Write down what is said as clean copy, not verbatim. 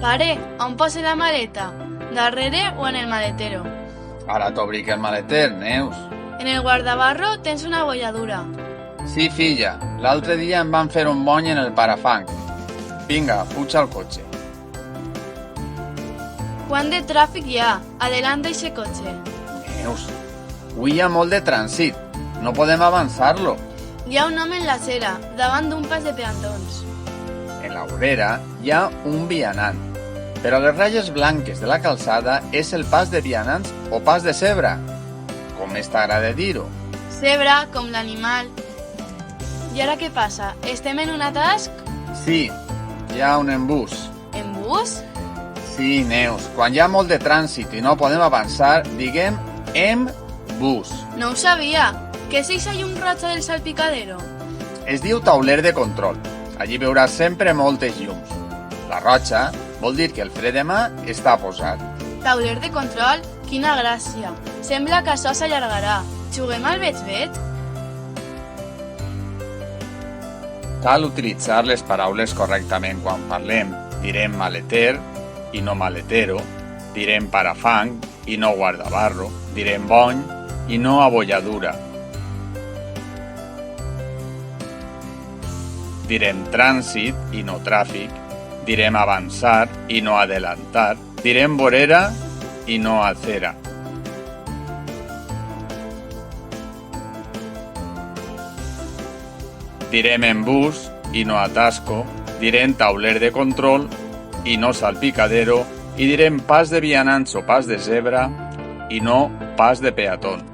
Pare, on posa la maleta? Darrere o en el maletero? Ara t'obric el maleter, Neus. En el guardabarro tens una bolladura. Sí, filla, l'altre dia em van fer un bony en el parafang. Vinga, puja al cotxe. Quant de tràfic hi ha? Adelanta eixe cotxe. Neus, avui hi ha molt de trànsit. No podem avançar-lo. Hi ha un home en la acera, davant d'un pas de peatons. En la vorera hi ha un vianant, però les ratlles blanques de la calçada és el pas de vianants o pas de zebra. Com més t'agrada dir-ho? Zebra, com l'animal. I ara què passa? Estem en un atasc? Sí, hi ha un embús. En bus? Sí, Neus, quan hi ha molt de trànsit i no podem avançar, diguem embús. No ho sabia. Què és eixa llum roja del salpicadero? Es diu tauler de control. Allí veuràs sempre moltes llums. La roja vol dir que el fre de mà està posat. Tauler de control? Quina gràcia. Sembla que això s'allargarà. Juguem al veig-veig? Cal utilitzar les paraules correctament quan parlem. Direm maleter i no maletero. Direm parafang i no guardabarro. Direm bony i no abolladura. Direm trànsit i no tràfic. Direm avançar i no adelantar. Direm vorera i no acera. Direm embús i no atasco. Direm tauler de control i no salpicadero. I direm pas de vianants o pas de zebra i no pas de peatón.